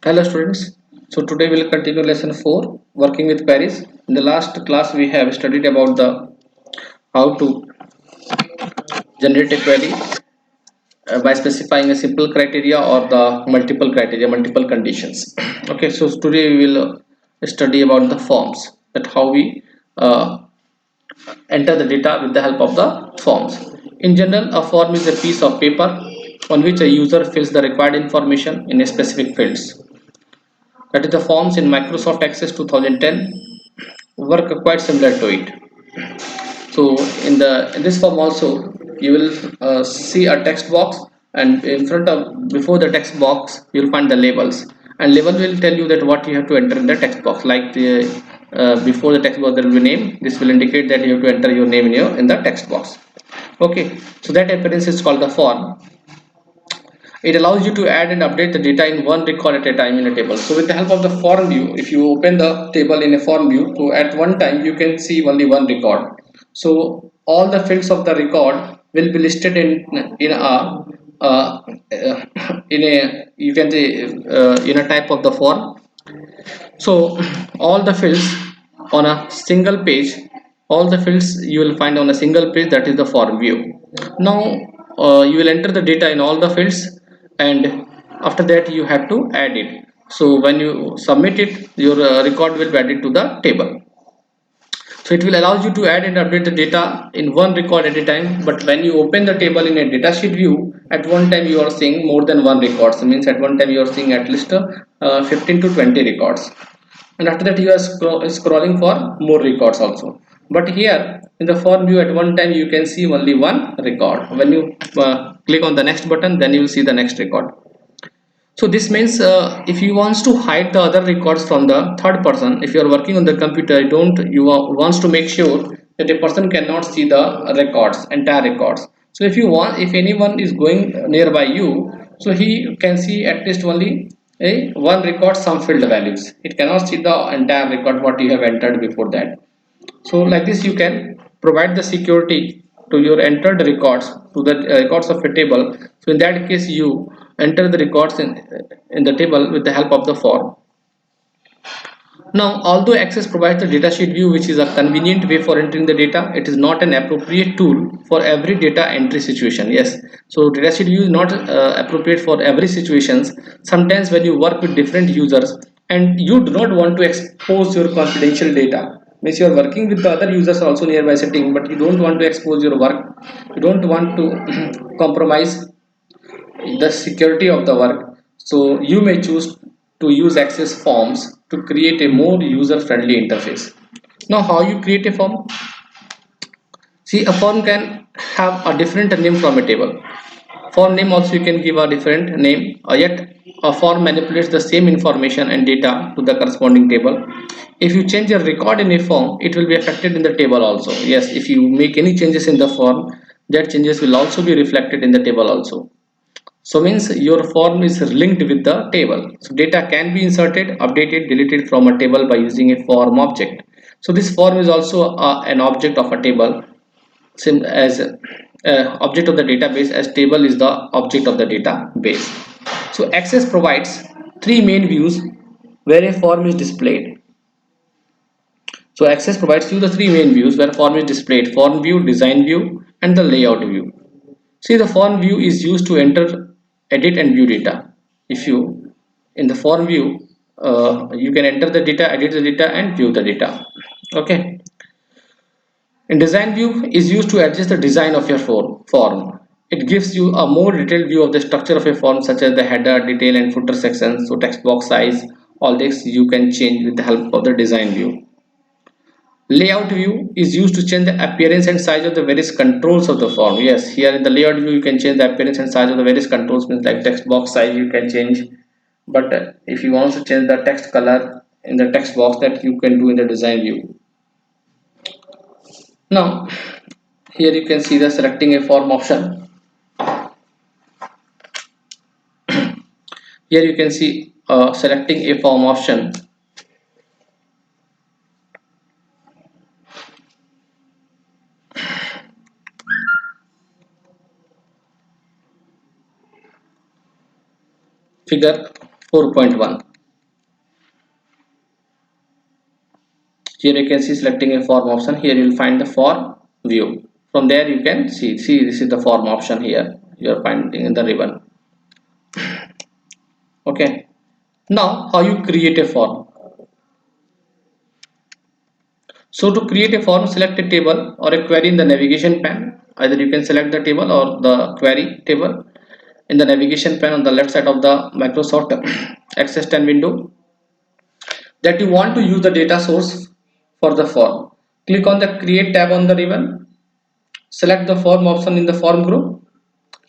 Hello students. So today we'll continue lesson 4 working with queries. In the last class we have studied about the how to generate a query by specifying a simple criteria or the multiple criteria, multiple conditions. Okay, so today we will study about the forms, that how we uh, enter the data with the help of the forms. In general, a form is a piece of paper on which a user fills the required information in a specific fields. That is the forms in Microsoft Access 2010 work quite similar to it. So in this form also you will see a text box, and in front of before the text box you will find the labels, and label will tell you that what you have to enter in the text box. Like before the text box there will be name. This will indicate that you have to enter your name in the text box. Okay, so that appearance is called the form. It allows you to add and update the data in one record at a time in a table. So with the help of the form view, if you open the table in a form view, so at one time you can see only one record. So all the fields of the record will be listed in a uh, in a you can say in a type of the form. So all the fields on a single page, all the fields you will find on a single page, that is the form view. Now you will enter the data in all the fields, and after that you have to add it. So when you submit it, your record will be added to the table. So it will allow you to add and update the data in one record at a time. But when you open the table in a datasheet view, at one time you are seeing more than one record. So means at one time you are seeing at least 15 to 20 records, and after that you are scrolling for more records also. But here in the form view, at one time you can see only one record. When you click on the next button, then you will see the next record. So this means if you wants to hide the other records from the third person, if you are working on the computer, wants to make sure that a person cannot see the records, entire records. So if anyone is going nearby you, so he can see at least only a one record, some field values. It cannot see the entire record what you have entered before that. So like this you can provide the security to your entered records, to the records of a table. So in that case you enter the records in the table with the help of the form. Now, although Access provides the datasheet view, which is a convenient way for entering the data, it is not an appropriate tool for every data entry situation. Yes, so datasheet view is not appropriate for every situations. Sometimes when you work with different users and you do not want to expose your confidential data, means you are working with the other users also nearby sitting, but you don't want to expose your work, you don't want to compromise the security of the work. So you may choose to use Access forms to create a more user-friendly interface. Now, how you create a form? See, a form can have a different name from a table. For name also you can give a different name, yet a form manipulates the same information and data to the corresponding table. If you change a record in a form, it will be affected in the table also. Yes, if you make any changes in the form, that changes will also be reflected in the table also. So means your form is linked with the table. So data can be inserted, updated, deleted from a table by using a form object. So this form is also an object of a table, same as object of the database, as table is the object of the database. So Access provides three main views where a form is displayed. So Access provides you the three main views where form is displayed: form view, design view, and the layout view. See, the form view is used to enter, edit, and view data. If you in the form view, you can enter the data, edit the data, and view the data. Okay. In design view is used to adjust the design of your form. It gives you a more detailed view of the structure of a form, such as the header, detail, and footer sections. So text box size, all this you can change with the help of the design view. Layout view is used to change the appearance and size of the various controls of the form. Yes, here in the layout view you can change the appearance and size of the various controls, means like text box size you can change. But if you want to change the text color in the text box, that you can do in the design view. Now here you can see the selecting a form option. Here you can see selecting a form option. Figure 4.1. Here you can see selecting a form option. Here you will find the form view. From there you can see this is the form option. Here you are finding in the ribbon. Okay. Now how you create a form. So to create a form, select a table or a query in the navigation pane. Either you can select the table or the query table in the navigation pane on the left side of the Microsoft Access 10 window that you want to use the data source for the form. Click on the create tab on the ribbon. Select the form option in the form group.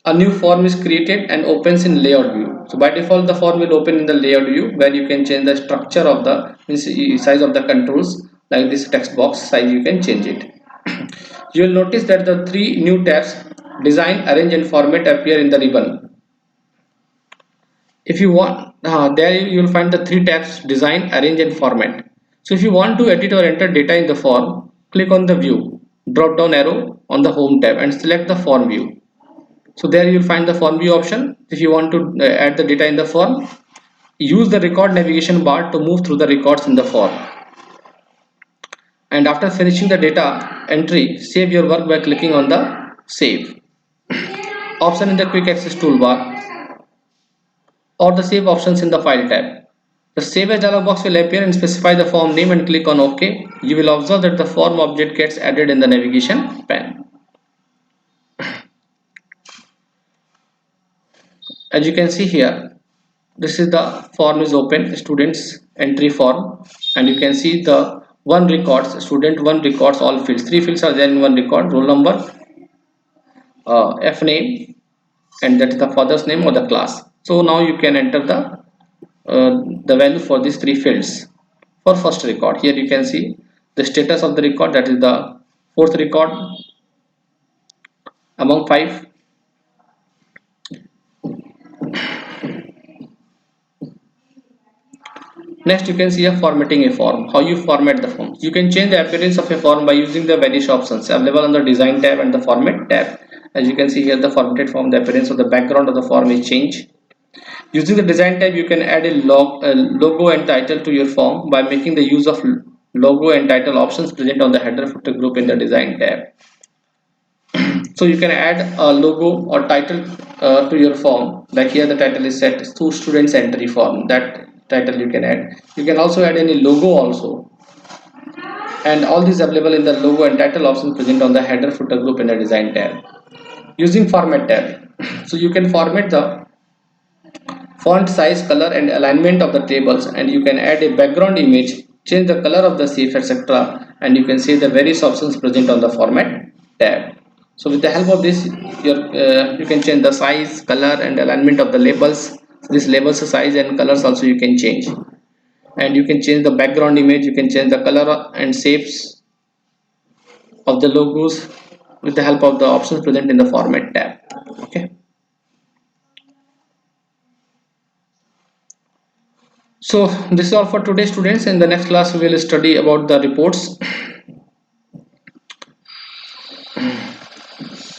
A new form is created and opens in layout view. So by default the form will open in the layout view where you can change the structure of the size of the controls, like this text box size you can change it. You will notice that the three new tabs design, arrange and format appear in the ribbon. If you want, there you will find the three tabs design, arrange and format. So if you want to edit or enter data in the form, click on the view drop down arrow on the home tab and select the form view. So there you will find the form view option. If you want to add the data in the form, use the record navigation bar to move through the records in the form. And after finishing the data entry, save your work by clicking on the save option in the quick access toolbar or the save options in the file tab. The save as dialog box will appear and specify the form name and click on OK. You will observe that the form object gets added in the navigation pane. As you can see here, this is the form is open, students entry form, and you can see the one records, student one records all fields. Three fields are there in one record: roll number, F name, and that is the father's name or the class. So now you can enter the value for these three fields. For first record, here you can see the status of the record, that is the fourth record among five. Next, you can see a formatting a form. How you format the form. You can change the appearance of a form by using the various options available on the design tab and the format tab. As you can see here, the formatted form, the appearance of the background of the form is changed. Using the design tab, you can add a logo and title to your form by making the use of logo and title options present on the header footer group in the design tab. So you can add a logo or title to your form. Like here the title is set to students entry form. That title you can add. You can also add any logo also. And all these available in the logo and title options present on the header footer group in the design tab. Using format tab. So you can format the font size, color and alignment of the tables, and you can add a background image, change the color of the sheet, etc. And you can see the various options present on the format tab. So with the help of this, you can change the size, color and alignment of the labels. This labels size and colors also you can change, and you can change the background image. You can change the color and shapes of the logos with the help of the options present in the format tab. Okay. So this is all for today, students. In the next class we will study about the reports.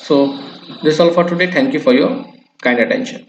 So this is all for today. Thank you for your kind attention.